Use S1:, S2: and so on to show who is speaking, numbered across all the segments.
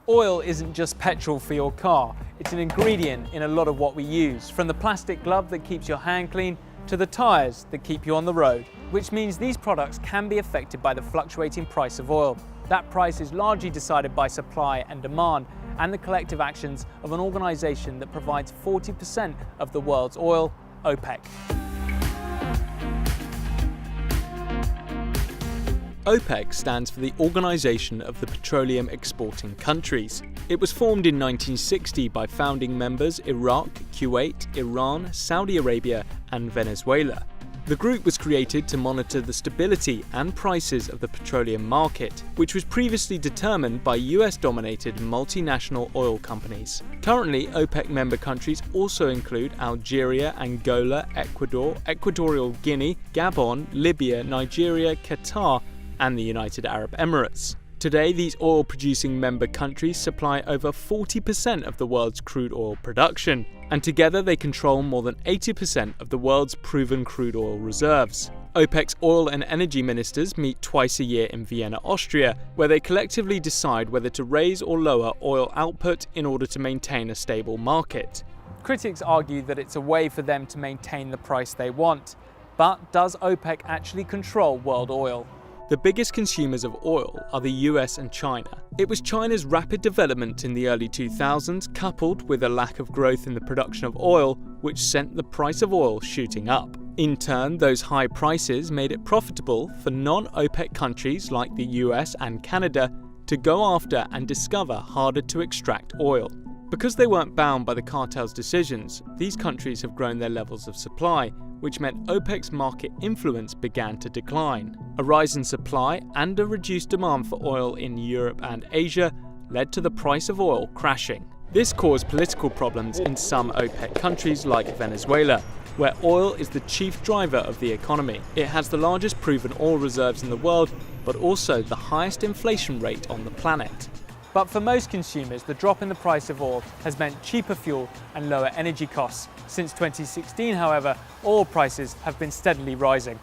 S1: Oil isn't just petrol for your car, it's an ingredient in a lot of what we use, from the plastic glove that keeps your hand clean to the tyres that keep you on the road, which means these products can be affected by the fluctuating price of oil. That price is largely decided by supply and demand and the collective actions of an organisation that provides 40% of the world's oil, OPEC. OPEC stands for the Organisation of the Petroleum Exporting Countries. It was formed in 1960 by founding members Iraq, Kuwait, Iran, Saudi Arabia and Venezuela. The group was created to monitor the stability and prices of the petroleum market, which was previously determined by US-dominated multinational oil companies. Currently, OPEC member countries also include Algeria, Angola, Ecuador, Equatorial Guinea, Gabon, Libya, Nigeria, Qatar, and the United Arab Emirates. Today, these oil-producing member countries supply over 40% of the world's crude oil production, and together they control more than 80% of the world's proven crude oil reserves. OPEC's oil and energy ministers meet twice a year in Vienna, Austria, where they collectively decide whether to raise or lower oil output in order to maintain a stable market. Critics argue that it's a way for them to maintain the price they want. But does OPEC actually control world oil? The biggest consumers of oil are the US and China. It was China's rapid development in the early 2000s, coupled with a lack of growth in the production of oil, which sent the price of oil shooting up. In turn, those high prices made it profitable for non-OPEC countries like the US and Canada to go after and discover harder to extract oil. Because they weren't bound by the cartel's decisions, these countries have grown their levels of supply, which meant OPEC's market influence began to decline. A rise in supply and a reduced demand for oil in Europe and Asia led to the price of oil crashing. This caused political problems in some OPEC countries like Venezuela, where oil is the chief driver of the economy. It has the largest proven oil reserves in the world, but also the highest inflation rate on the planet. But for most consumers, the drop in the price of oil has meant cheaper fuel and lower energy costs. Since 2016, however, oil prices have been steadily rising.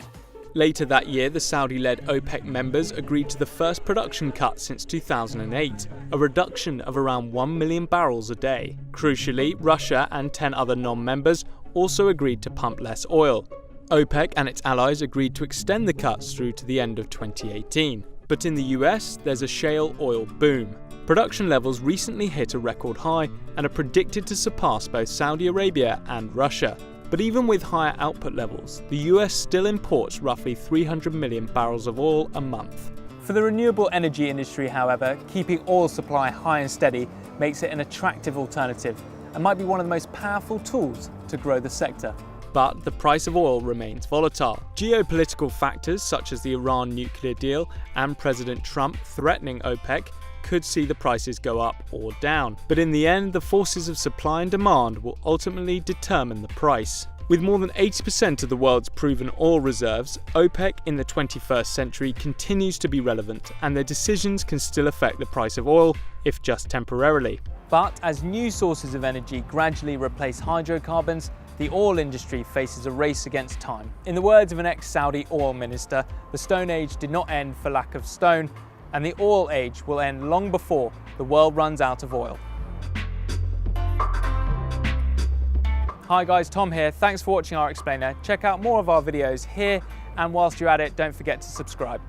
S1: Later that year, the Saudi-led OPEC members agreed to the first production cut since 2008, a reduction of around 1 million barrels a day. Crucially, Russia and 10 other non-members also agreed to pump less oil. OPEC and its allies agreed to extend the cuts through to the end of 2018. But in the US, there's a shale oil boom. Production levels recently hit a record high and are predicted to surpass both Saudi Arabia and Russia. But even with higher output levels, the US still imports roughly 300 million barrels of oil a month. For the renewable energy industry, however, keeping oil supply high and steady makes it an attractive alternative and might be one of the most powerful tools to grow the sector. But the price of oil remains volatile. Geopolitical factors such as the Iran nuclear deal and President Trump threatening OPEC could see the prices go up or down. But in the end, the forces of supply and demand will ultimately determine the price. With more than 80% of the world's proven oil reserves, OPEC in the 21st century continues to be relevant, and their decisions can still affect the price of oil, if just temporarily. But as new sources of energy gradually replace hydrocarbons, the oil industry faces a race against time. In the words of an ex-Saudi oil minister, the Stone Age did not end for lack of stone, and the oil age will end long before the world runs out of oil. Hi guys, Tom here. Thanks for watching our explainer. Check out more of our videos here, and whilst you're at it, don't forget to subscribe.